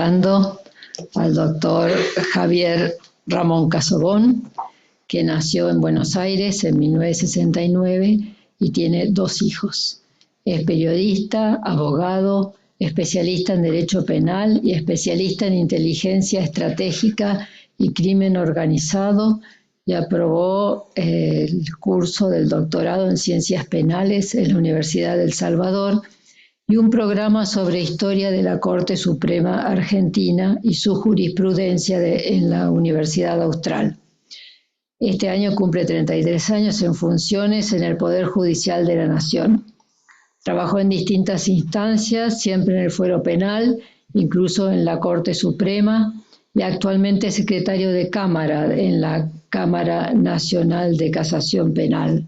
al doctor Javier Ramón Casobón, que nació en Buenos Aires en 1969 y tiene 2 hijos. Es periodista, abogado, especialista en Derecho Penal y especialista en Inteligencia Estratégica y Crimen Organizado, y aprobó el curso del doctorado en Ciencias Penales en la Universidad del Salvador y un programa sobre historia de la Corte Suprema Argentina y su jurisprudencia en la Universidad Austral. Este año cumple 33 años en funciones en el Poder Judicial de la Nación. Trabajó en distintas instancias, siempre en el fuero penal, incluso en la Corte Suprema, y actualmente es secretario de Cámara en la Cámara Nacional de Casación Penal.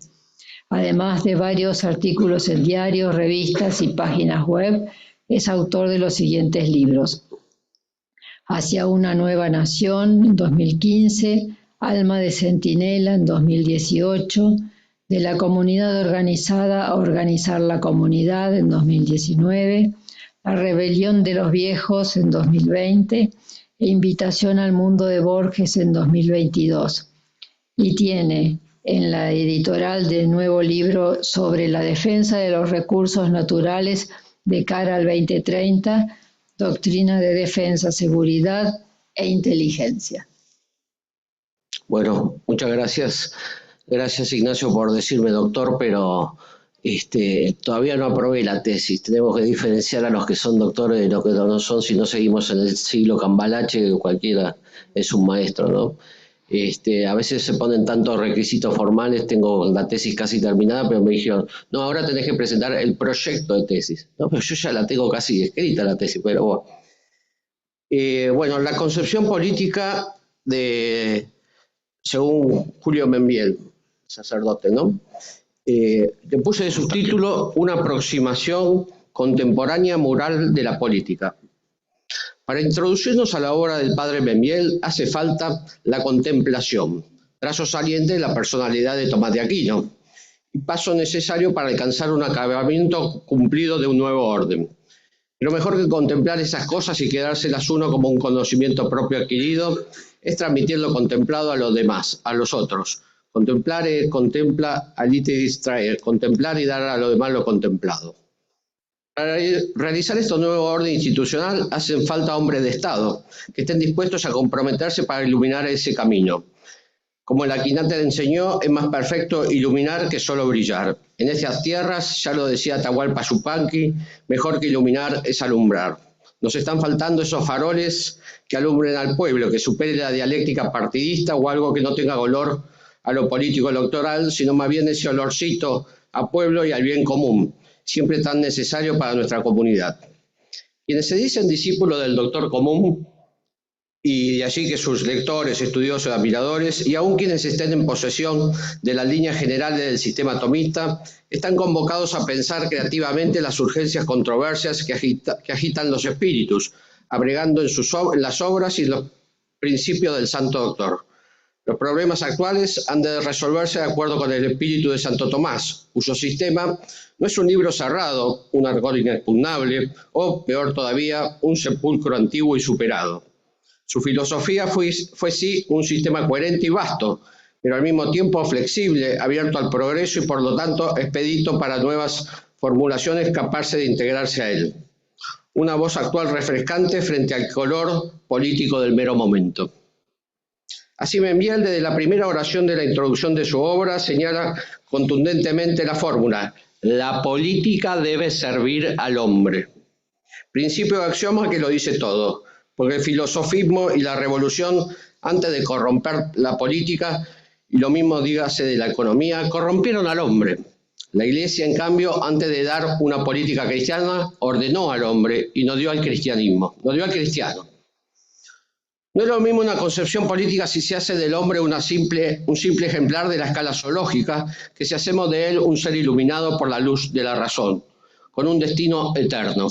Además de varios artículos en diarios, revistas y páginas web, es autor de los siguientes libros: Hacia una nueva nación, en 2015, Alma de Centinela, en 2018, De la comunidad organizada a organizar la comunidad, en 2019, La rebelión de los viejos, en 2020, e Invitación al mundo de Borges, en 2022. Y tiene en la editorial del nuevo libro sobre la defensa de los recursos naturales de cara al 2030, Doctrina de Defensa, Seguridad e Inteligencia. Bueno, muchas gracias. Gracias, Ignacio, por decirme doctor, pero todavía no aprobé la tesis. Tenemos que diferenciar a los que son doctores de los que no son, si no seguimos en el siglo Cambalache, cualquiera es un maestro, ¿no? A veces se ponen tantos requisitos formales, tengo la tesis casi terminada, pero me dijeron, no, ahora tenés que presentar el proyecto de tesis. No, pero yo ya la tengo casi escrita la tesis, pero bueno. Bueno, la concepción política según Julio Membiel, sacerdote, ¿no? Le puse de subtítulo Una aproximación contemporánea moral de la política. Para introducirnos a la obra del padre Membiel hace falta la contemplación, trazo saliente de la personalidad de Tomás de Aquino, y paso necesario para alcanzar un acabamiento cumplido de un nuevo orden. Pero mejor que contemplar esas cosas y quedárselas uno como un conocimiento propio adquirido, es transmitir lo contemplado a los demás, a los otros. Contemplar contempla alite distraer, contemplar y dar a los demás lo contemplado. Para realizar este nuevo orden institucional hacen falta hombres de Estado que estén dispuestos a comprometerse para iluminar ese camino. Como el Aquinate le enseñó, es más perfecto iluminar que solo brillar. En estas tierras, ya lo decía Atahualpa Yupanqui, mejor que iluminar es alumbrar. Nos están faltando esos faroles que alumbren al pueblo, que supere la dialéctica partidista o algo que no tenga olor a lo político electoral, sino más bien ese olorcito a pueblo y al bien común, siempre tan necesario para nuestra comunidad. Quienes se dicen discípulos del doctor común, y de allí que sus lectores, estudiosos, admiradores, y aún quienes estén en posesión de las líneas generales del sistema atomista, están convocados a pensar creativamente las urgencias controversias que agitan los espíritus, abregando en las obras y los principios del Santo Doctor. Los problemas actuales han de resolverse de acuerdo con el espíritu de Santo Tomás, cuyo sistema no es un libro cerrado, un argot inexpugnable, o, peor todavía, un sepulcro antiguo y superado. Su filosofía fue sí un sistema coherente y vasto, pero al mismo tiempo flexible, abierto al progreso y por lo tanto expedito para nuevas formulaciones capaces de integrarse a él. Una voz actual refrescante frente al color político del mero momento. Así Membiel, desde la primera oración de la introducción de su obra, señala contundentemente la fórmula: la política debe servir al hombre. Principio de axioma que lo dice todo, porque el filosofismo y la revolución, antes de corromper la política, y lo mismo dígase de la economía, corrompieron al hombre. La Iglesia, en cambio, antes de dar una política cristiana, ordenó al hombre y no dio al cristianismo, no dio al cristiano. No es lo mismo una concepción política si se hace del hombre un simple ejemplar de la escala zoológica, que si hacemos de él un ser iluminado por la luz de la razón, con un destino eterno.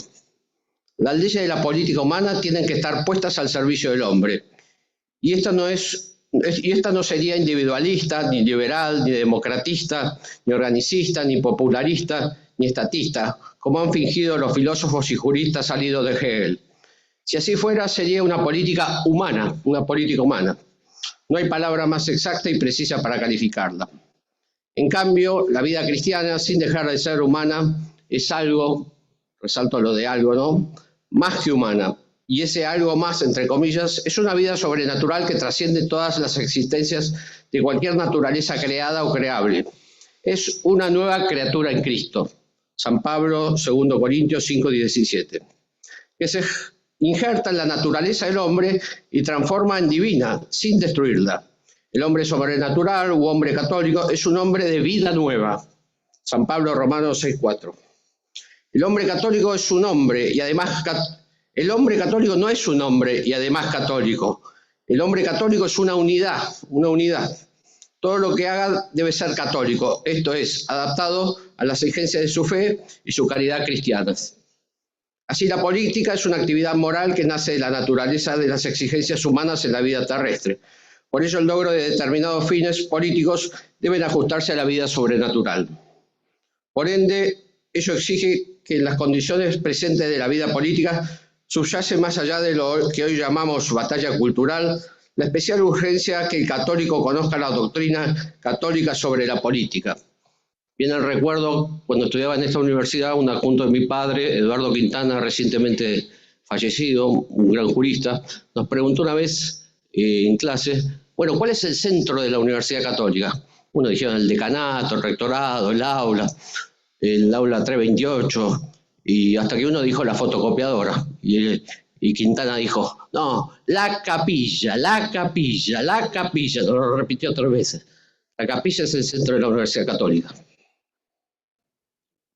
Las leyes de la política humana tienen que estar puestas al servicio del hombre. Y esta no sería individualista, ni liberal, ni democratista, ni organicista, ni popularista, ni estatista, como han fingido los filósofos y juristas salidos de Hegel. Si así fuera, sería una política humana, una política humana. No hay palabra más exacta y precisa para calificarla. En cambio, la vida cristiana, sin dejar de ser humana, es algo, resalto lo de algo, ¿no?, más que humana. Y ese algo más, entre comillas, es una vida sobrenatural que trasciende todas las existencias de cualquier naturaleza creada o creable. Es una nueva criatura en Cristo. San Pablo, 2 Corintios 5:17. Que se injerta en la naturaleza del hombre y transforma en divina, sin destruirla. El hombre sobrenatural u hombre católico es un hombre de vida nueva. San Pablo, Romanos 6:4. El hombre católico es un hombre y además el hombre católico no es un hombre y además católico. El hombre católico es una unidad, una unidad. Todo lo que haga debe ser católico, esto es, adaptado a las exigencias de su fe y su caridad cristianas. Así, la política es una actividad moral que nace de la naturaleza de las exigencias humanas en la vida terrestre. Por ello, el logro de determinados fines políticos deben ajustarse a la vida sobrenatural. Por ende, ello exige que en las condiciones presentes de la vida política subyace, más allá de lo que hoy llamamos batalla cultural, la especial urgencia que el católico conozca la doctrina católica sobre la política. Bien recuerdo, cuando estudiaba en esta universidad, un adjunto de mi padre, Eduardo Quintana, recientemente fallecido, un gran jurista, nos preguntó una vez en clase, bueno, ¿cuál es el centro de la Universidad Católica? Uno dijeron el decanato, el rectorado, el aula 328, y hasta que uno dijo la fotocopiadora. Y Quintana dijo, no, la capilla, lo repitió 3 veces. La capilla es el centro de la Universidad Católica.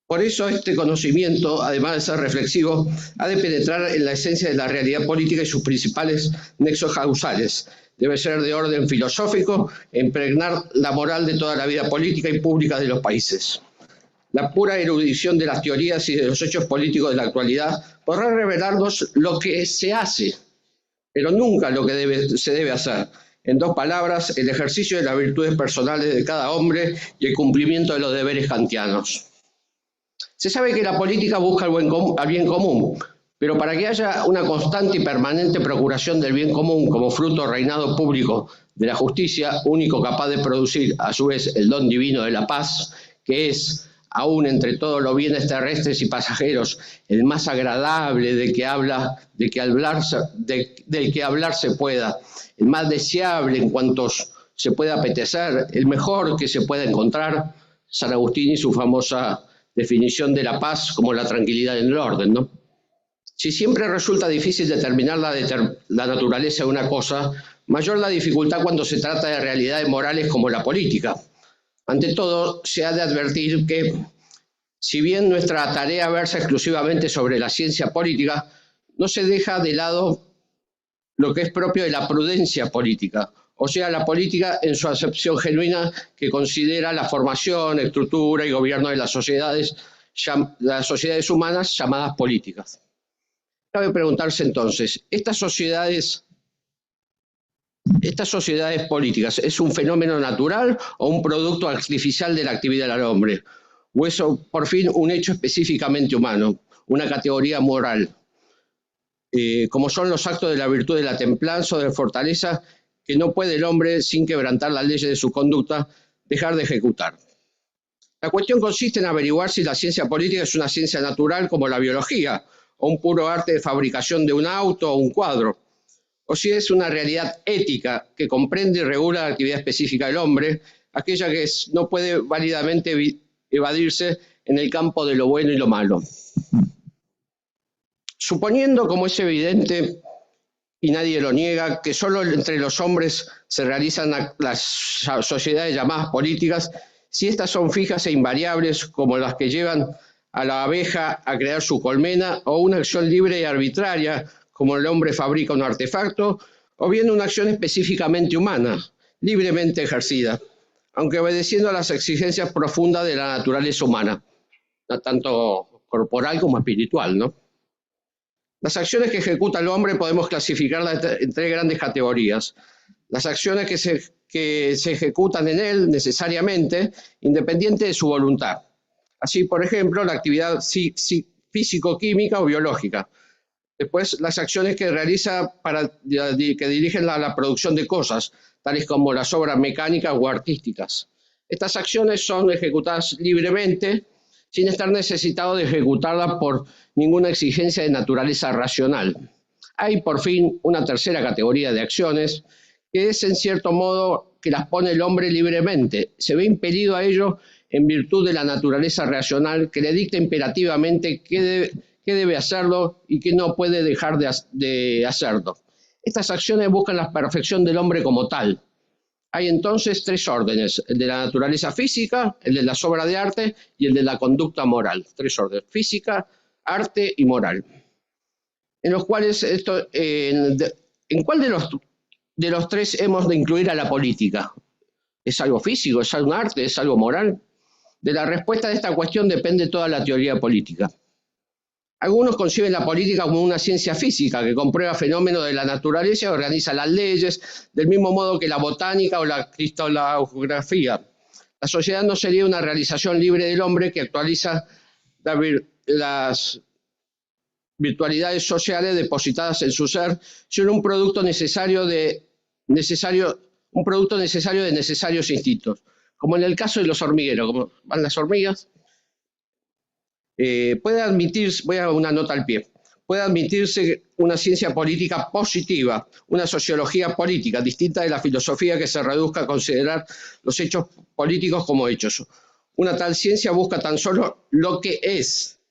Por eso este conocimiento, además de ser reflexivo, ha de penetrar en la esencia de la realidad política y sus principales nexos causales. Debe ser de orden filosófico e impregnar la moral de toda la vida política y pública de los países. La pura erudición de las teorías y de los hechos políticos de la actualidad podrá revelarnos lo que se hace, pero nunca lo que se debe hacer. En 2 palabras, el ejercicio de las virtudes personales de cada hombre y el cumplimiento de los deberes kantianos. Se sabe que la política busca el bien común, pero para que haya una constante y permanente procuración del bien común como fruto del reinado público de la justicia, único capaz de producir a su vez el don divino de la paz, que es, aún entre todos los bienes terrestres y pasajeros, el más agradable del que hablar se pueda, el más deseable en cuantos se pueda apetecer, el mejor que se pueda encontrar, San Agustín y su famosa definición de la paz como la tranquilidad en el orden, ¿no? Si siempre resulta difícil determinar la naturaleza de una cosa, mayor la dificultad cuando se trata de realidades morales como la política. Ante todo, se ha de advertir que, si bien nuestra tarea versa exclusivamente sobre la ciencia política, no se deja de lado lo que es propio de la prudencia política, o sea, la política en su acepción genuina, que considera la formación, estructura y gobierno de las sociedades humanas llamadas políticas. Cabe preguntarse entonces, ¿estas sociedades políticas es un fenómeno natural o un producto artificial de la actividad del hombre? ¿O es, por fin, un hecho específicamente humano, una categoría moral, como son los actos de la virtud de la templanza o de fortaleza, que no puede el hombre, sin quebrantar las leyes de su conducta, dejar de ejecutar? La cuestión consiste en averiguar si la ciencia política es una ciencia natural como la biología, o un puro arte de fabricación de un auto o un cuadro, o si es una realidad ética que comprende y regula la actividad específica del hombre, aquella que no puede válidamente evadirse en el campo de lo bueno y lo malo. Suponiendo, como es evidente, y nadie lo niega, que solo entre los hombres se realizan las sociedades llamadas políticas, si estas son fijas e invariables, como las que llevan a la abeja a crear su colmena, o una acción libre y arbitraria, como el hombre fabrica un artefacto, o bien una acción específicamente humana, libremente ejercida, aunque obedeciendo a las exigencias profundas de la naturaleza humana, tanto corporal como espiritual, ¿no? Las acciones que ejecuta el hombre podemos clasificarlas en 3 grandes categorías. Las acciones que se ejecutan en él necesariamente, independiente de su voluntad. Así, por ejemplo, la actividad físico-química o biológica. Después, las acciones que realiza que dirigen a la producción de cosas, tales como las obras mecánicas o artísticas. Estas acciones son ejecutadas libremente, sin estar necesitado de ejecutarlas por ninguna exigencia de naturaleza racional. Hay, por fin, una tercera categoría de acciones, que es, en cierto modo, que las pone el hombre libremente. Se ve impelido a ello en virtud de la naturaleza racional que le dicta imperativamente qué debe hacerlo y qué no puede dejar de hacerlo. Estas acciones buscan la perfección del hombre como tal. Hay entonces tres órdenes: el de la naturaleza física, el de las obras de arte y el de la conducta moral. Tres órdenes: física, arte y moral. En los cuales, ¿en cuál de los tres hemos de incluir a la política? ¿Es algo físico? ¿Es algo arte? ¿Es algo moral? De la respuesta de esta cuestión depende toda la teoría política. Algunos conciben la política como una ciencia física que comprueba fenómenos de la naturaleza y organiza las leyes, del mismo modo que la botánica o la cristalografía. La sociedad no sería una realización libre del hombre que actualiza las virtualidades sociales depositadas en su ser, sino un producto necesario de necesarios instintos, como en el caso de los hormigueros, como van las hormigas. Puede admitirse, voy a una nota al pie, puede admitirse una ciencia política positiva, una sociología política, distinta de la filosofía que se reduzca a considerar los hechos políticos como hechos. Una tal ciencia busca tan solo lo que es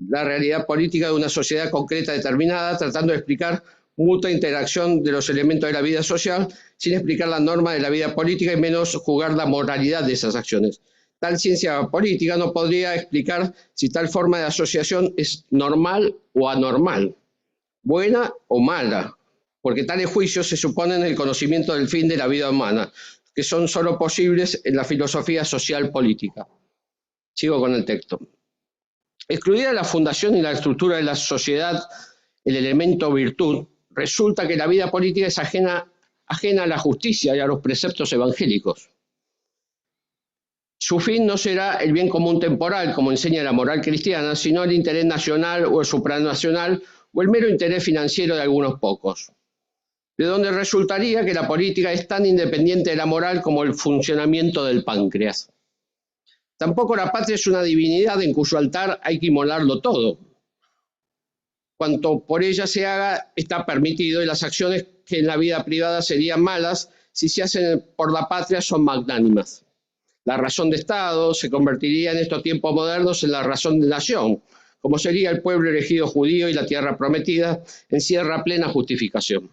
la realidad política de una sociedad concreta determinada, tratando de explicar mutua interacción de los elementos de la vida social, sin explicar la norma de la vida política y menos juzgar la moralidad de esas acciones. Tal ciencia política no podría explicar si tal forma de asociación es normal o anormal, buena o mala, porque tales juicios se suponen el conocimiento del fin de la vida humana, que son solo posibles en la filosofía social política. Sigo con el texto. Excluida la fundación y la estructura de la sociedad, el elemento virtud, resulta que la vida política es ajena a la justicia y a los preceptos evangélicos. Su fin no será el bien común temporal, como enseña la moral cristiana, sino el interés nacional o el supranacional o el mero interés financiero de algunos pocos. De donde resultaría que la política es tan independiente de la moral como el funcionamiento del páncreas. Tampoco la patria es una divinidad en cuyo altar hay que inmolarlo todo. Cuanto por ella se haga está permitido, y las acciones que en la vida privada serían malas, si se hacen por la patria, son magnánimas. La razón de Estado se convertiría en estos tiempos modernos en la razón de nación, como sería el pueblo elegido judío y la tierra prometida, encierra plena justificación.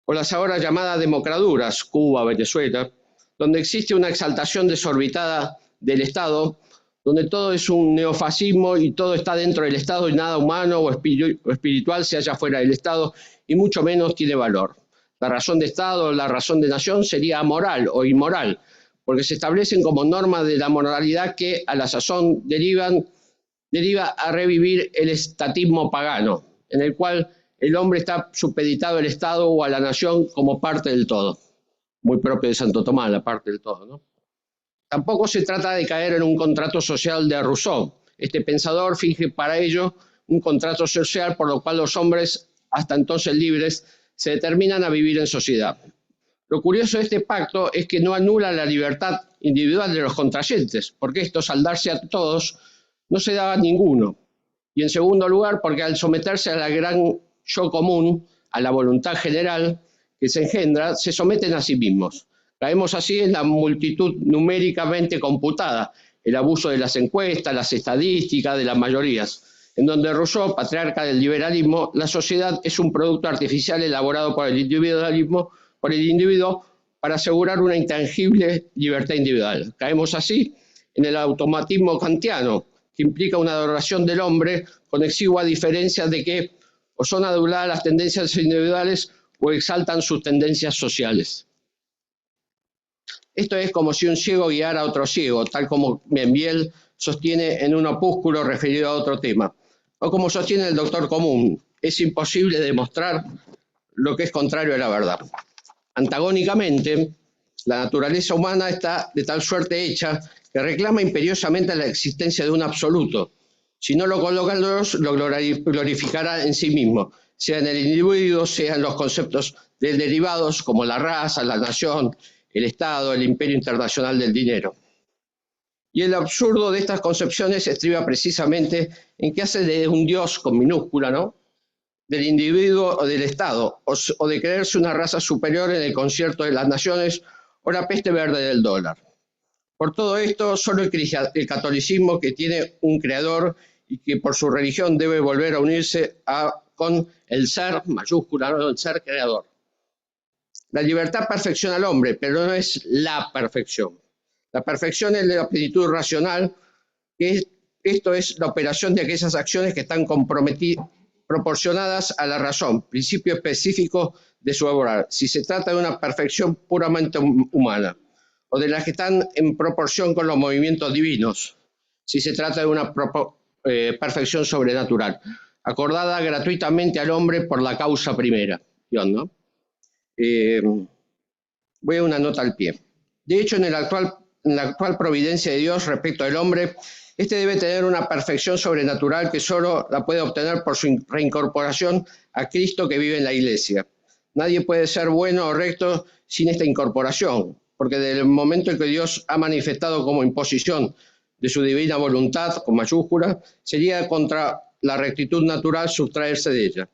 O las ahora llamadas democraduras, Cuba, Venezuela, donde existe una exaltación desorbitada del Estado, donde todo es un neofascismo y todo está dentro del Estado y nada humano o espiritual se halla fuera del Estado y mucho menos tiene valor. La razón de Estado o la razón de nación sería amoral o inmoral, porque se establecen como normas de la moralidad que a la sazón deriva a revivir el estatismo pagano, en el cual el hombre está supeditado al Estado o a la nación como parte del todo. Muy propio de Santo Tomás, la parte del todo, ¿no? Tampoco se trata de caer en un contrato social de Rousseau. Este pensador finge para ello un contrato social por lo cual los hombres, hasta entonces libres, se determinan a vivir en sociedad. Lo curioso de este pacto es que no anula la libertad individual de los contrayentes, porque estos, al darse a todos, no se daba a ninguno. Y en segundo lugar, porque al someterse a la gran yo común, a la voluntad general que se engendra, se someten a sí mismos. Caemos así en la multitud numéricamente computada, el abuso de las encuestas, las estadísticas, de las mayorías, en donde Rousseau, patriarca del liberalismo, la sociedad es un producto artificial elaborado por el individuo para asegurar una intangible libertad individual. Caemos así en el automatismo kantiano, que implica una adoración del hombre con exigua diferencia de que o son aduladas las tendencias individuales o exaltan sus tendencias sociales. Esto es como si un ciego guiara a otro ciego, tal como Membiel sostiene en un opúsculo referido a otro tema, o como sostiene el doctor común. Es imposible demostrar lo que es contrario a la verdad. Antagónicamente, la naturaleza humana está de tal suerte hecha que reclama imperiosamente la existencia de un absoluto, Si no lo coloca en Dios, lo glorificará en sí mismo, sea en el individuo, sea en los conceptos derivados como la raza, la nación, el Estado, el imperio internacional del dinero. Y el absurdo de estas concepciones estriba precisamente en que hace de un Dios con minúscula, ¿no?, del individuo o del Estado, o de creerse una raza superior en el concierto de las naciones o la peste verde del dólar. Por todo esto, solo el catolicismo, que tiene un creador y que por su religión debe volver a unirse con el ser, mayúscula, ¿no?, el ser creador. La libertad perfecciona al hombre, pero no es la perfección. La perfección es la plenitud racional, esto es la operación de aquellas acciones que están proporcionadas a la razón, principio específico de su obrar, si se trata de una perfección puramente humana, o de las que están en proporción con los movimientos divinos, si se trata de una perfección sobrenatural, acordada gratuitamente al hombre por la causa primera. ¿No? Voy a una nota al pie. De hecho, en la actual providencia de Dios respecto al hombre, este debe tener una perfección sobrenatural que solo la puede obtener por su reincorporación a Cristo que vive en la Iglesia. Nadie puede ser bueno o recto sin esta incorporación, porque desde el momento en que Dios ha manifestado como imposición de su divina voluntad, con mayúscula, sería contra la rectitud natural sustraerse de ella.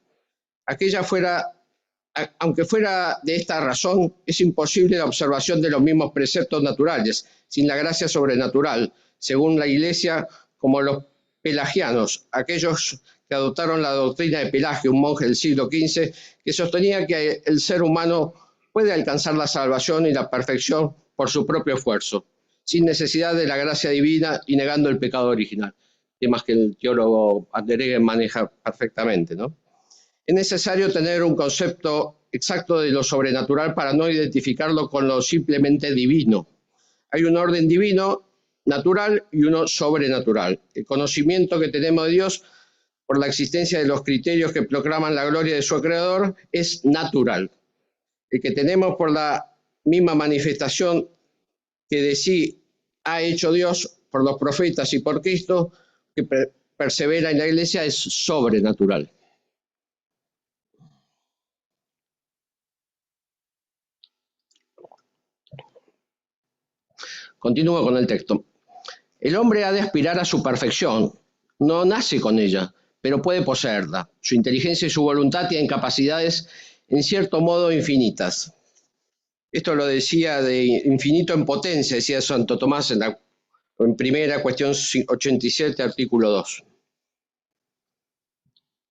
Aunque fuera de esta razón, es imposible la observación de los mismos preceptos naturales, sin la gracia sobrenatural, según la Iglesia, como los pelagianos, aquellos que adoptaron la doctrina de Pelagio, un monje del siglo XV, que sostenía que el ser humano puede alcanzar la salvación y la perfección por su propio esfuerzo, sin necesidad de la gracia divina y negando el pecado original, temas que el teólogo Andereggen maneja perfectamente, ¿no? Es necesario tener un concepto exacto de lo sobrenatural para no identificarlo con lo simplemente divino. Hay un orden divino, natural, y uno sobrenatural. El conocimiento que tenemos de Dios por la existencia de los criterios que proclaman la gloria de su creador es natural. El que tenemos por la misma manifestación que de sí ha hecho Dios por los profetas y por Cristo, que persevera en la Iglesia, es sobrenatural. Continúo con el texto. El hombre ha de aspirar a su perfección. No nace con ella, pero puede poseerla. Su inteligencia y su voluntad tienen capacidades, en cierto modo, infinitas. Esto lo decía de infinito en potencia, decía Santo Tomás en primera, cuestión 87, artículo 2.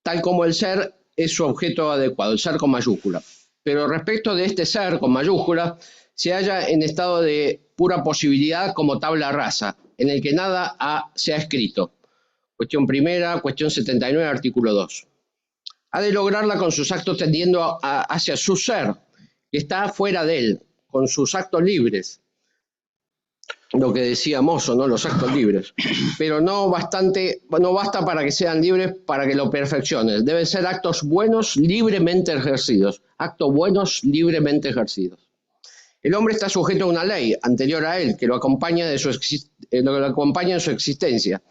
Tal como el ser es su objeto adecuado, el ser con mayúscula. Pero respecto de este ser con mayúscula, se halla en estado de pura posibilidad como tabla rasa, en el que nada se ha escrito. Cuestión primera, cuestión 79, artículo 2. Ha de lograrla con sus actos tendiendo hacia su ser, que está fuera de él, con sus actos libres. Lo que decía Mozo, ¿no?, los actos libres. Pero no basta para que sean libres para que lo perfeccionen. Deben ser actos buenos, libremente ejercidos. Actos buenos, libremente ejercidos. El hombre está sujeto a una ley anterior a él, que lo acompaña en su existencia.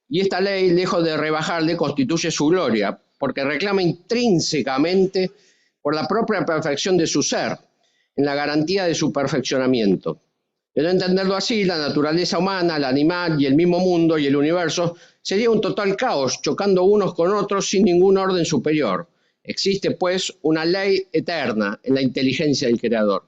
Y esta ley, lejos de rebajarle, constituye su gloria, porque reclama intrínsecamente por la propia perfección de su ser, en la garantía de su perfeccionamiento. De no entenderlo así, la naturaleza humana, el animal y el mismo mundo y el universo sería un total caos, chocando unos con otros sin ningún orden superior. Existe, pues, una ley eterna en la inteligencia del Creador,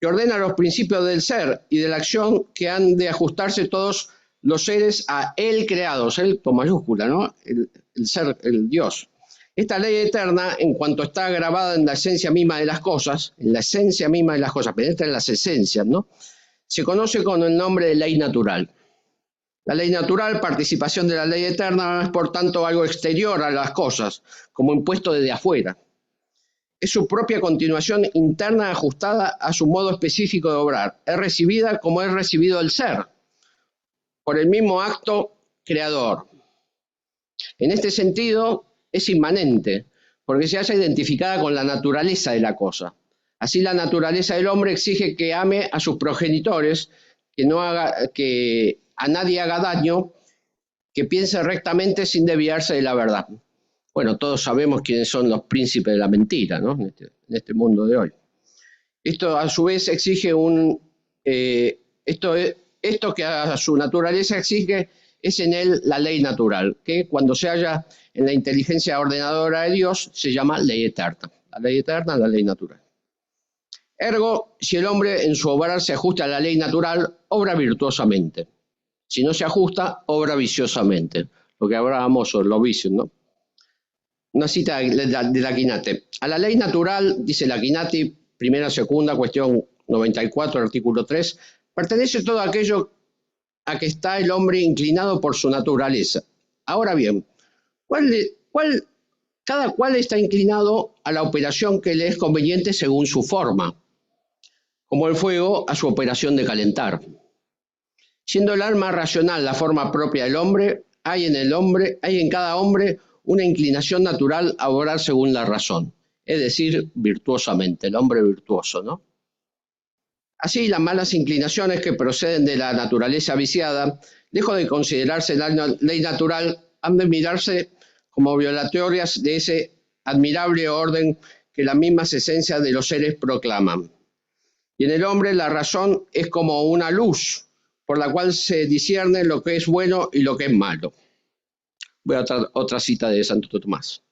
que ordena los principios del ser y de la acción que han de ajustarse todos los seres a Él creados, Él con mayúscula, ¿no?, el ser, el Dios. Esta ley eterna, en cuanto está grabada en la esencia misma de las cosas, penetra en las esencias, ¿no?, se conoce con el nombre de ley natural. La ley natural, participación de la ley eterna, no es por tanto algo exterior a las cosas, como impuesto desde afuera. Es su propia continuación interna ajustada a su modo específico de obrar. Es recibida como es recibido el ser, por el mismo acto creador. En este sentido, es inmanente, porque se halla identificada con la naturaleza de la cosa. Así, la naturaleza del hombre exige que ame a sus progenitores, que a nadie haga daño que piense rectamente sin desviarse de la verdad. Bueno, todos sabemos quiénes son los príncipes de la mentira, ¿no? En este mundo de hoy. Esto a su vez exige esto que a su naturaleza exige es en él la ley natural, que cuando se halla en la inteligencia ordenadora de Dios se llama ley eterna. La ley eterna, la ley natural. Ergo, si el hombre en su obrar se ajusta a la ley natural, obra virtuosamente. Si no se ajusta, obra viciosamente. Lo que hablábamos sobre los vicios, ¿no? Una cita de Laquinate. A la ley natural, dice Laquinati, primera, segunda, cuestión 94, artículo 3, pertenece todo aquello a que está el hombre inclinado por su naturaleza. Ahora bien, cada cual está inclinado a la operación que le es conveniente según su forma, como el fuego a su operación de calentar. Siendo el alma racional la forma propia del hombre, hay en cada hombre una inclinación natural a obrar según la razón, es decir, virtuosamente, el hombre virtuoso, ¿no? Así, las malas inclinaciones que proceden de la naturaleza viciada, lejos de considerarse la ley natural, han de mirarse como violatorias de ese admirable orden que las mismas esencias de los seres proclaman. Y en el hombre la razón es como una luz por la cual se discierne lo que es bueno y lo que es malo. Voy a otra cita de Santo Tomás.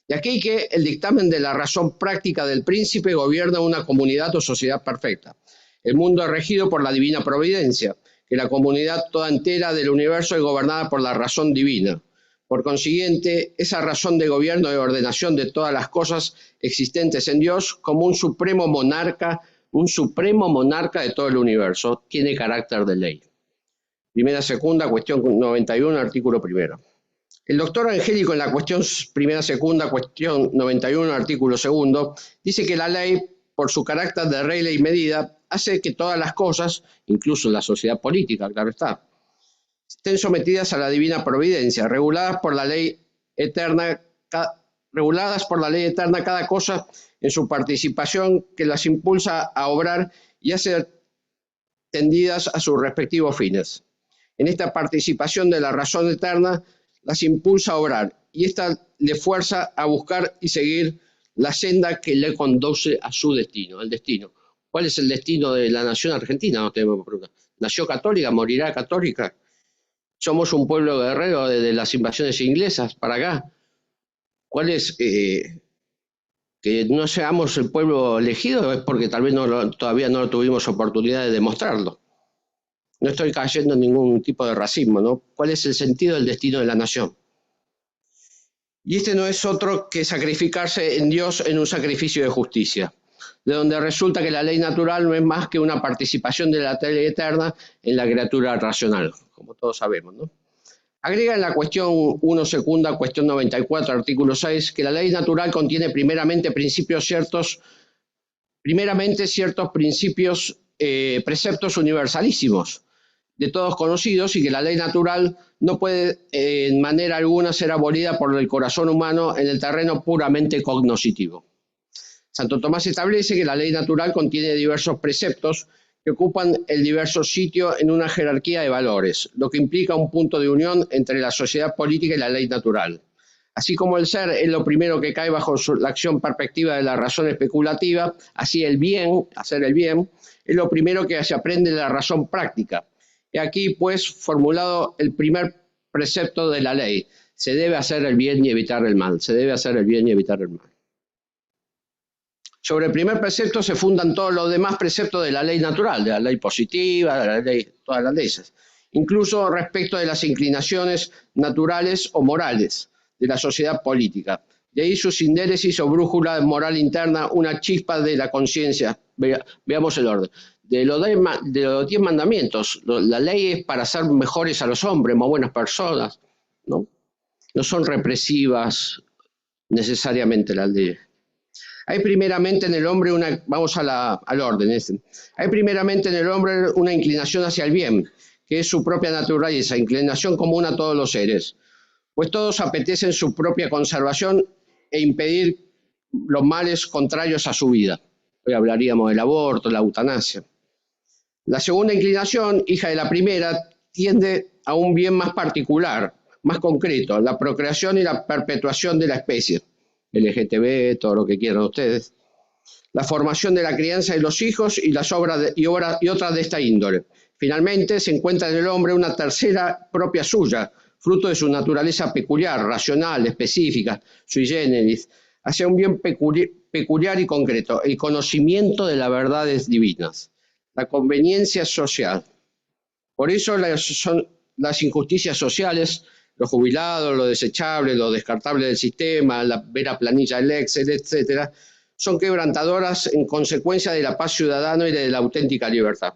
De aquí que el dictamen de la razón práctica del príncipe gobierna una comunidad o sociedad perfecta. El mundo es regido por la divina providencia, que la comunidad toda entera del universo es gobernada por la razón divina. Por consiguiente, esa razón de gobierno y ordenación de todas las cosas existentes en Dios, como un supremo monarca de todo el universo, tiene carácter de ley. Primera, segunda, cuestión 91, artículo primero. El doctor Angélico en la cuestión primera, segunda, cuestión 91, artículo segundo, dice que la ley, por su carácter de regla y medida, hace que todas las cosas, incluso la sociedad política, claro está, estén sometidas a la divina providencia, reguladas por la ley eterna, cada cosa en su participación que las impulsa a obrar y a ser tendidas a sus respectivos fines. En esta participación de la razón eterna las impulsa a obrar y esta le fuerza a buscar y seguir la senda que le conduce a su destino, el destino. ¿Cuál es el destino de la nación argentina? No tenemos que preguntar. ¿Nació católica? ¿Morirá católica? ¿Somos un pueblo guerrero desde las invasiones inglesas para acá? ¿Cuál es? Que no seamos el pueblo elegido es porque tal vez todavía no tuvimos oportunidad de demostrarlo. No estoy cayendo en ningún tipo de racismo, ¿no? ¿Cuál es el sentido del destino de la nación? Y este no es otro que sacrificarse en Dios en un sacrificio de justicia, de donde resulta que la ley natural no es más que una participación de la ley eterna en la criatura racional, como todos sabemos, ¿no? Agrega en la cuestión 1 segunda, cuestión 94, artículo 6, que la ley natural contiene primeramente ciertos principios, preceptos universalísimos, de todos conocidos, y que la ley natural no puede en manera alguna ser abolida por el corazón humano en el terreno puramente cognoscitivo. Santo Tomás establece que la ley natural contiene diversos preceptos que ocupan el diverso sitio en una jerarquía de valores, lo que implica un punto de unión entre la sociedad política y la ley natural. Así como el ser es lo primero que cae bajo la acción perspectiva de la razón especulativa, así el bien, hacer el bien, es lo primero que se aprende de la razón práctica. Y aquí, pues, formulado el primer precepto de la ley: se debe hacer el bien y evitar el mal. Se debe hacer el bien y evitar el mal. Sobre el primer precepto se fundan todos los demás preceptos de la ley natural, de la ley positiva, de la ley, todas las leyes, incluso respecto de las inclinaciones naturales o morales de la sociedad política. De ahí su sindéresis o brújula moral interna, una chispa de la conciencia. Veamos el orden. De los 10 mandamientos, la ley es para hacer mejores a los hombres, más buenas personas, ¿no? No son represivas necesariamente las leyes. Hay primeramente en el hombre vamos al orden. Hay primeramente en el hombre una inclinación hacia el bien, que es su propia naturaleza, inclinación común a todos los seres, pues todos apetecen su propia conservación e impedir los males contrarios a su vida. Hoy hablaríamos del aborto, la eutanasia. La segunda inclinación, hija de la primera, tiende a un bien más particular, más concreto, la procreación y la perpetuación de la especie, LGTB, todo lo que quieran ustedes, la formación de la crianza de los hijos y las obras y otras de esta índole. Finalmente, se encuentra en el hombre una tercera propia suya, fruto de su naturaleza peculiar, racional, específica, sui generis, hacia un bien peculiar y concreto, el conocimiento de las verdades divinas, la conveniencia social. Por eso son las injusticias sociales, los jubilados, lo desechable, lo descartable del sistema, la vera planilla del Excel, etcétera, son quebrantadoras en consecuencia de la paz ciudadana y de la auténtica libertad.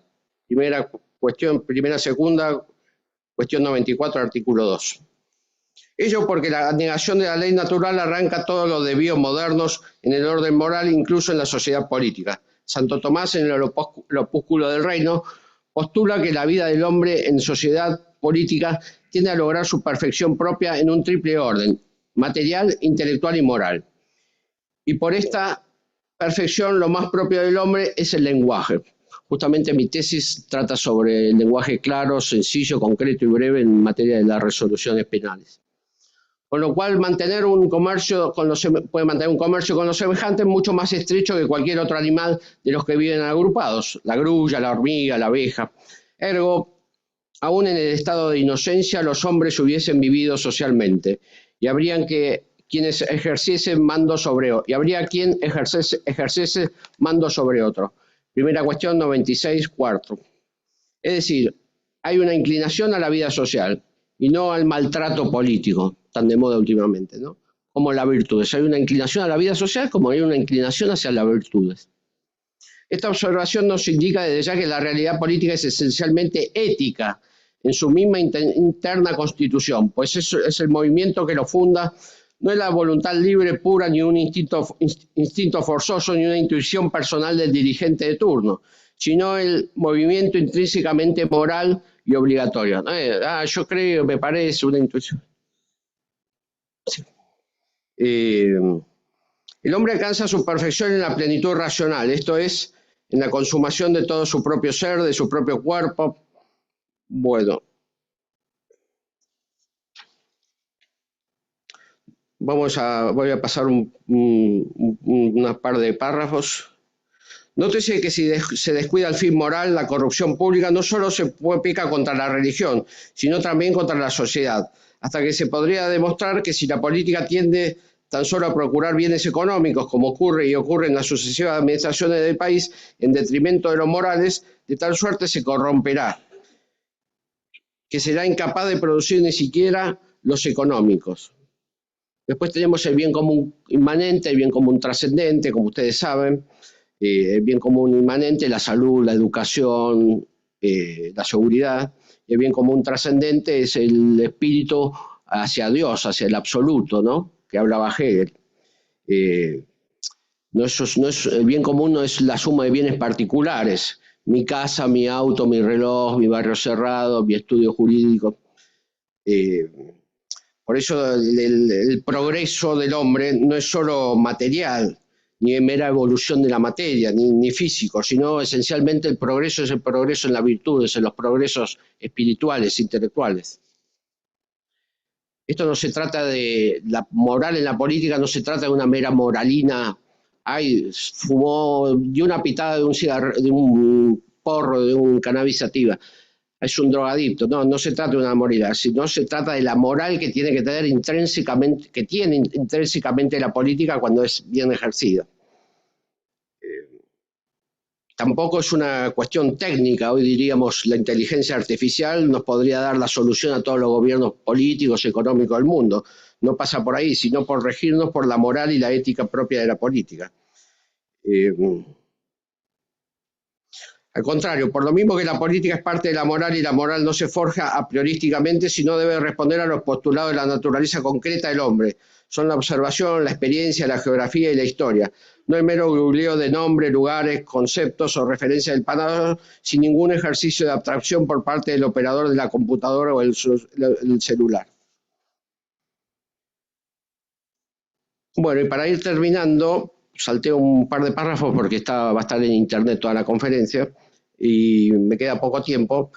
Segunda, cuestión 94, artículo 2. Ello porque la negación de la ley natural arranca todos los desvíos modernos en el orden moral, incluso en la sociedad política. Santo Tomás, en el Opúsculo del Reino, postula que la vida del hombre en sociedad política tiende a lograr su perfección propia en un triple orden: material, intelectual y moral. Y por esta perfección, lo más propio del hombre es el lenguaje. Justamente mi tesis trata sobre el lenguaje claro, sencillo, concreto y breve en materia de las resoluciones penales. Con lo cual, puede mantener un comercio con los semejantes mucho más estrecho que cualquier otro animal de los que viven agrupados: la grulla, la hormiga, la abeja. Ergo, aún en el estado de inocencia, los hombres hubiesen vivido socialmente, y habría quien ejerciese mando sobre otro. Primera cuestión 96, cuarto. Es decir, hay una inclinación a la vida social y no al maltrato político, tan de moda últimamente, ¿no? Como las virtudes. Hay una inclinación a la vida social como hay una inclinación hacia las virtudes. Esta observación nos indica desde ya que la realidad política es esencialmente ética en su misma interna constitución, pues es el movimiento que lo funda. No es la voluntad libre pura, ni un instinto forzoso, ni una intuición personal del dirigente de turno, sino el movimiento intrínsecamente moral y obligatorio. Yo creo, me parece una intuición. Sí. El hombre alcanza su perfección en la plenitud racional, esto es, en la consumación de todo su propio ser, de su propio cuerpo. Bueno. Voy a pasar una par de párrafos. Nótese que si se descuida el fin moral, la corrupción pública, no solo se peca contra la religión, sino también contra la sociedad, hasta que se podría demostrar que si la política tiende tan solo a procurar bienes económicos, como ocurre en las sucesivas administraciones del país, en detrimento de los morales, de tal suerte se corromperá, que será incapaz de producir ni siquiera los económicos. Después tenemos el bien común inmanente, el bien común trascendente, como ustedes saben. El bien común inmanente, la salud, la educación, la seguridad. El bien común trascendente es el espíritu hacia Dios, hacia el absoluto, ¿no? Que hablaba Hegel. El bien común no es la suma de bienes particulares: mi casa, mi auto, mi reloj, mi barrio cerrado, mi estudio jurídico. Por eso el progreso del hombre no es solo material, ni mera evolución de la materia, ni físico, sino esencialmente el progreso es el progreso en las virtudes, en los progresos espirituales, intelectuales. Esto no se trata de la moral en la política, no se trata de una mera moralina. Dio una pitada de un cigarro, de un porro, de un cannabis sativa. Es un drogadicto. No se trata de una moralidad, sino se trata de la moral que tiene que tener intrínsecamente, que tiene intrínsecamente la política cuando es bien ejercida. Tampoco es una cuestión técnica. Hoy diríamos la inteligencia artificial nos podría dar la solución a todos los gobiernos políticos y económicos del mundo. No pasa por ahí, sino por regirnos por la moral y la ética propia de la política. Al contrario, por lo mismo que la política es parte de la moral y la moral no se forja a priorísticamente, sino debe responder a los postulados de la naturaleza concreta del hombre. Son la observación, la experiencia, la geografía y la historia. No el mero googleo de nombres, lugares, conceptos o referencias del pasado, sin ningún ejercicio de abstracción por parte del operador de la computadora o el celular. Bueno, y para ir terminando, salteo un par de párrafos porque va a estar en internet toda la conferencia y me queda poco tiempo.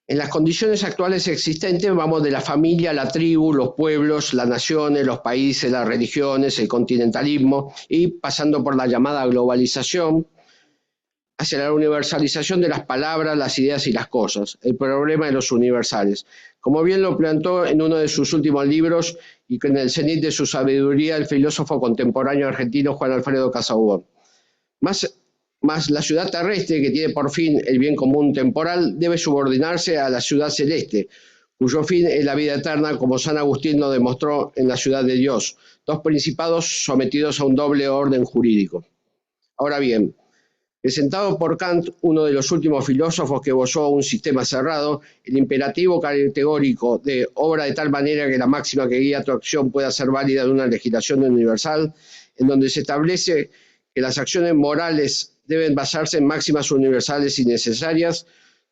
En las condiciones actuales existentes vamos de la familia a la tribu, los pueblos, las naciones, los países, las religiones, el continentalismo y pasando por la llamada globalización hacia la universalización de las palabras, las ideas y las cosas, el problema de los universales. Como bien lo planteó en uno de sus últimos libros y en el cenit de su sabiduría el filósofo contemporáneo argentino Juan Alfredo Casaubon. Más la ciudad terrestre, que tiene por fin el bien común temporal, debe subordinarse a la ciudad celeste, cuyo fin es la vida eterna, como San Agustín lo demostró en la ciudad de Dios, dos principados sometidos a un doble orden jurídico. Ahora bien, presentado por Kant, uno de los últimos filósofos que esbozó un sistema cerrado, el imperativo categórico de obra de tal manera que la máxima que guía tu acción pueda ser válida de una legislación universal, en donde se establece que las acciones morales deben basarse en máximas universales y necesarias,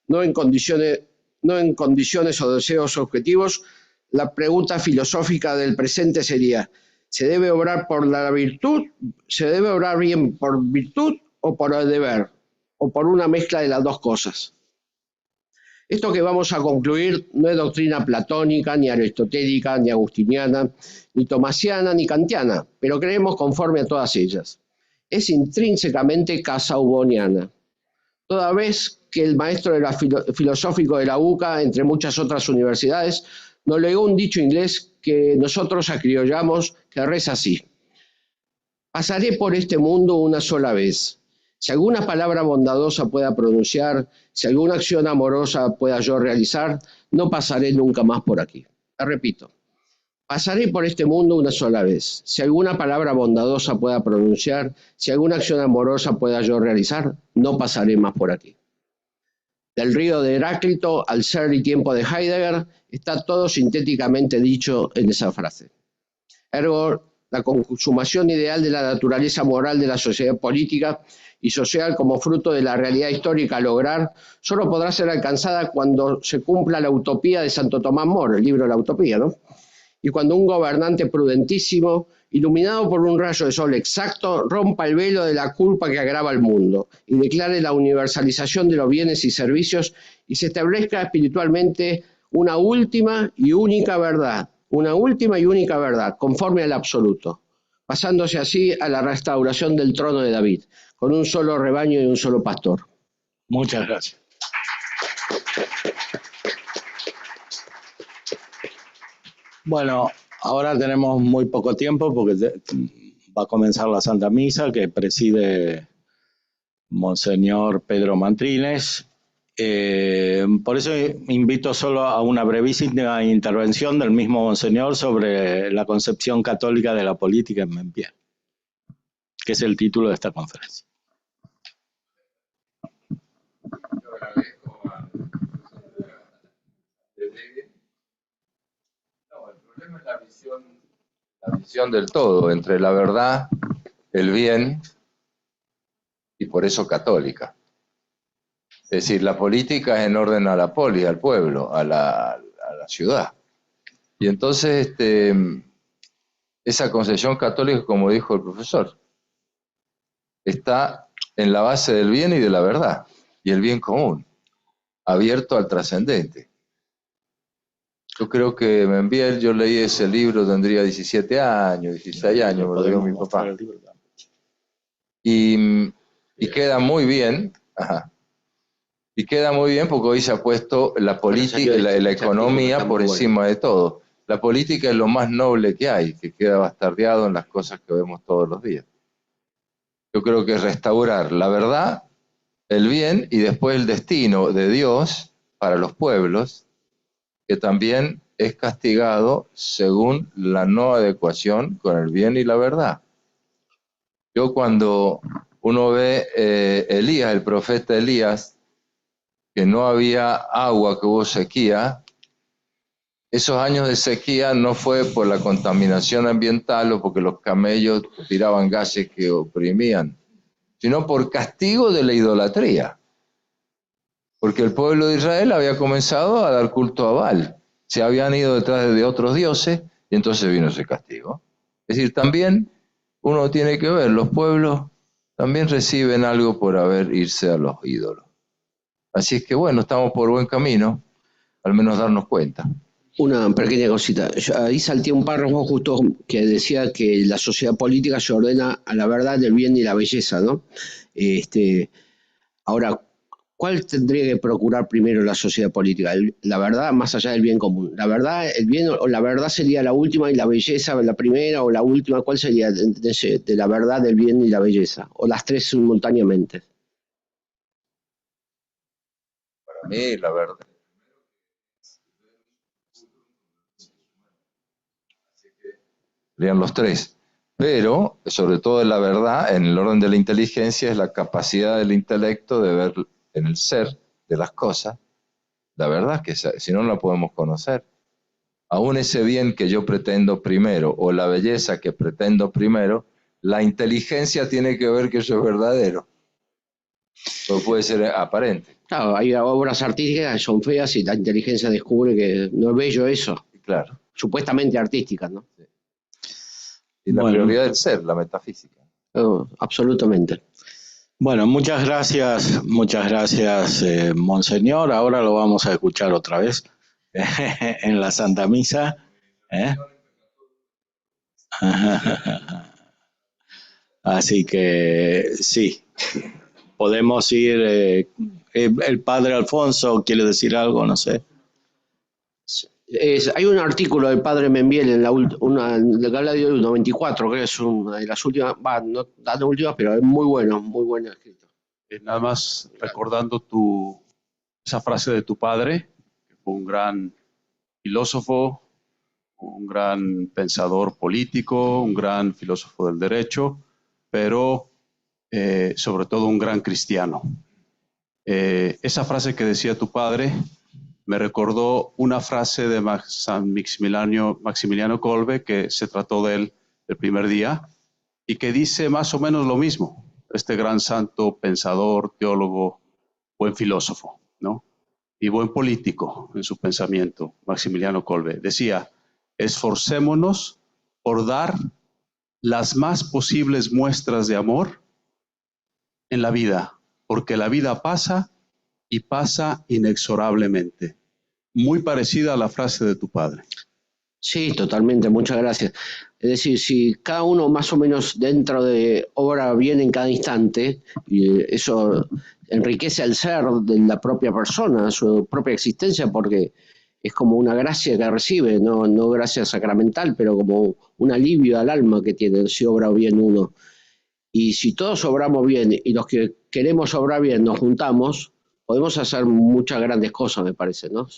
no en condiciones o deseos objetivos, la pregunta filosófica del presente sería: ¿se debe obrar por la virtud? ¿Se debe obrar bien por virtud o por el deber? ¿O por una mezcla de las dos cosas? Esto que vamos a concluir no es doctrina platónica, ni aristotélica, ni agustiniana, ni tomasiana, ni kantiana, pero creemos conforme a todas ellas. Es intrínsecamente casauboniana, toda vez que el maestro filosófico de la UCA, entre muchas otras universidades, nos legó un dicho inglés que nosotros acriollamos, que reza así: pasaré por este mundo una sola vez. Si alguna palabra bondadosa pueda pronunciar, si alguna acción amorosa pueda yo realizar, no pasaré nunca más por aquí. La repito. Pasaré por este mundo una sola vez. Si alguna palabra bondadosa pueda pronunciar, si alguna acción amorosa pueda yo realizar, no pasaré más por aquí. Del río de Heráclito al ser y tiempo de Heidegger, está todo sintéticamente dicho en esa frase. Ergo, la consumación ideal de la naturaleza moral de la sociedad política y social como fruto de la realidad histórica a lograr, solo podrá ser alcanzada cuando se cumpla la utopía de Santo Tomás More, el libro La Utopía, ¿no? Y cuando un gobernante prudentísimo, iluminado por un rayo de sol exacto, rompa el velo de la culpa que agrava el mundo y declare la universalización de los bienes y servicios y se establezca espiritualmente una última y única verdad, conforme al absoluto, pasándose así a la restauración del trono de David, con un solo rebaño y un solo pastor. Muchas gracias. Bueno, ahora tenemos muy poco tiempo porque va a comenzar la Santa Misa que preside Monseñor Pedro Mantrines. Por eso invito solo a una brevísima intervención del mismo Monseñor sobre la concepción católica de la política en Membiel, que es el título de esta conferencia. Es la visión del todo, entre la verdad, el bien, y por eso católica. Es decir, la política es en orden a la polis, al pueblo, a la ciudad. Y entonces esa concepción católica, como dijo el profesor, está en la base del bien y de la verdad, y el bien común, abierto al trascendente. Yo creo que Membiel, yo leí ese libro, tendría 17 años, 16 años, me lo dio mi papá. Y queda muy bien, y queda muy bien porque hoy se ha puesto la política, la economía por encima de todo. La política es lo más noble que hay, que queda bastardeado en las cosas que vemos todos los días. Yo creo que es restaurar la verdad, el bien y después el destino de Dios para los pueblos, que también es castigado según la no adecuación con el bien y la verdad. Yo cuando uno ve Elías, el profeta Elías, que no había agua, que hubo sequía, esos años de sequía no fue por la contaminación ambiental o porque los camellos tiraban gases que oprimían, sino por castigo de la idolatría. Porque el pueblo de Israel había comenzado a dar culto a Baal. Se habían ido detrás de otros dioses y entonces vino ese castigo. Es decir, también uno tiene que ver, los pueblos también reciben algo por haber irse a los ídolos. Así es que bueno, estamos por buen camino. al menos darnos cuenta. Una pequeña cosita. Ahí salté un párrafo justo que decía que la sociedad política se ordena a la verdad, el bien y la belleza, ¿no? Ahora, ¿cuál tendría que procurar primero la sociedad política? La verdad más allá del bien común. ¿La verdad, el bien o la verdad sería la última y la belleza la primera o la última? ¿Cuál sería de la verdad, del bien y la belleza? ¿O las tres simultáneamente? Para mí, la verdad. Serían los tres. Pero, sobre todo la verdad, en el orden de la inteligencia, es la capacidad del intelecto de ver en el ser de las cosas la verdad, que si no la podemos conocer. Aún ese bien que yo pretendo primero, o la belleza que pretendo primero, la inteligencia tiene que ver que eso es verdadero. No puede ser aparente. Claro, hay obras artísticas que son feas y la inteligencia descubre que no es bello eso. Claro. Supuestamente artísticas, ¿no? Sí. Y la prioridad del ser, la metafísica. Absolutamente. Bueno, muchas gracias, Monseñor. Ahora lo vamos a escuchar otra vez en la Santa Misa. Así que sí, podemos ir. El padre Alfonso quiere decir algo, no sé. Hay un artículo del padre Membiel en la Gala de 94, que es una de las últimas, no las últimas, pero es muy bueno escrito. Nada más recordando esa frase de tu padre, que fue un gran filósofo, un gran pensador político, un gran filósofo del derecho, pero sobre todo un gran cristiano. Esa frase que decía tu padre me recordó una frase de San Maximiliano Kolbe, que se trató de él el primer día, y que dice más o menos lo mismo. Este gran santo, pensador, teólogo, buen filósofo, ¿no? Y buen político en su pensamiento, Maximiliano Kolbe. Decía, esforcémonos por dar las más posibles muestras de amor en la vida, porque la vida pasa y pasa inexorablemente. Muy parecida a la frase de tu padre. Sí, totalmente, muchas gracias. Es decir, si cada uno más o menos dentro de obra bien en cada instante, y eso enriquece al ser de la propia persona, su propia existencia, porque es como una gracia que recibe, no gracia sacramental, pero como un alivio al alma que tiene si obra bien uno. Y si todos obramos bien y los que queremos obrar bien nos juntamos, podemos hacer muchas grandes cosas, me parece, ¿no?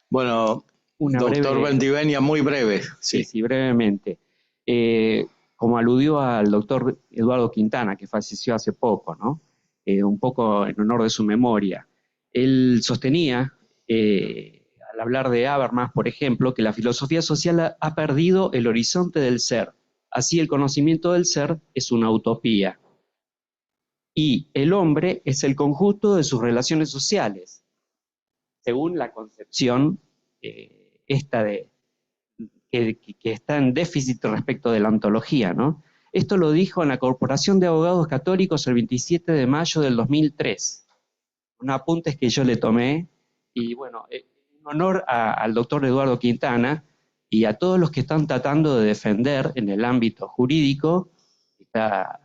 Bueno, doctor Bentivegna, muy breve. Sí, brevemente. Como aludió al doctor Eduardo Quintana, que falleció hace poco, ¿no? Un poco en honor de su memoria. Él sostenía, al hablar de Habermas, por ejemplo, que la filosofía social ha perdido el horizonte del ser. Así, el conocimiento del ser es una utopía. Y el hombre es el conjunto de sus relaciones sociales, según la concepción que está en déficit respecto de la ontología, ¿no? Esto lo dijo en la Corporación de Abogados Católicos el 27 de mayo del 2003. Un apunte que yo le tomé, y bueno, en honor al doctor Eduardo Quintana y a todos los que están tratando de defender en el ámbito jurídico, está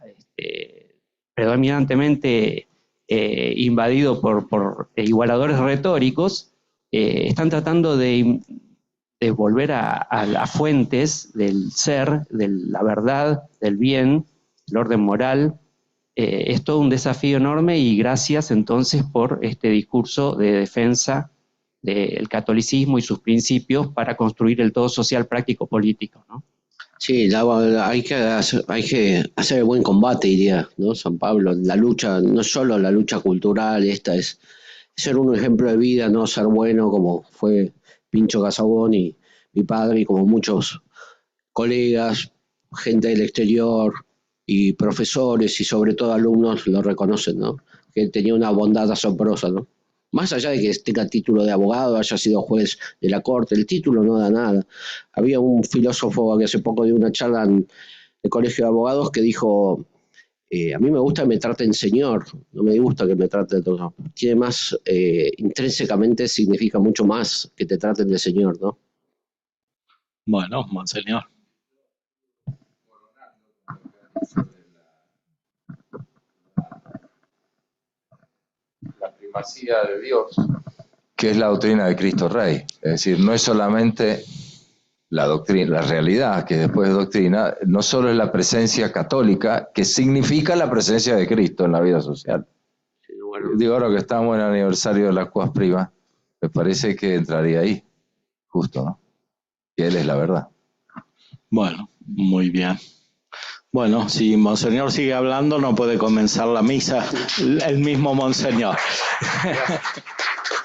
predominantemente invadido por igualadores retóricos, están tratando de volver a las fuentes del ser, de la verdad, del bien, el orden moral. Es todo un desafío enorme y gracias entonces por este discurso de defensa del catolicismo y sus principios para construir el todo social práctico político, ¿no? Sí, hay que hacer el buen combate, diría, ¿no? San Pablo, la lucha, no solo la lucha cultural, esta es ser un ejemplo de vida, no ser bueno como fue Pincho Casabón y mi padre y como muchos colegas, gente del exterior y profesores y sobre todo alumnos lo reconocen, ¿no? Que tenía una bondad asombrosa, ¿no? Más allá de que tenga título de abogado, haya sido juez de la corte, el título no da nada. Había un filósofo que hace poco dio una charla en el Colegio de Abogados que dijo, A mí me gusta que me traten señor, no me gusta que me traten de doctor. Tiene más, intrínsecamente significa mucho más que te traten de señor, ¿no? Bueno, monseñor. La primacía de Dios, que es la doctrina de Cristo Rey. Es decir, no es solamente la doctrina, la realidad, que después es doctrina, no solo es la presencia católica, que significa la presencia de Cristo en la vida social. Bueno, Digo, ahora que estamos en el aniversario de la Quas Prima, me parece que entraría ahí, justo, ¿no? Que Él es la verdad. Bueno, muy bien. Bueno, si monseñor sigue hablando, no puede comenzar la misa el mismo monseñor.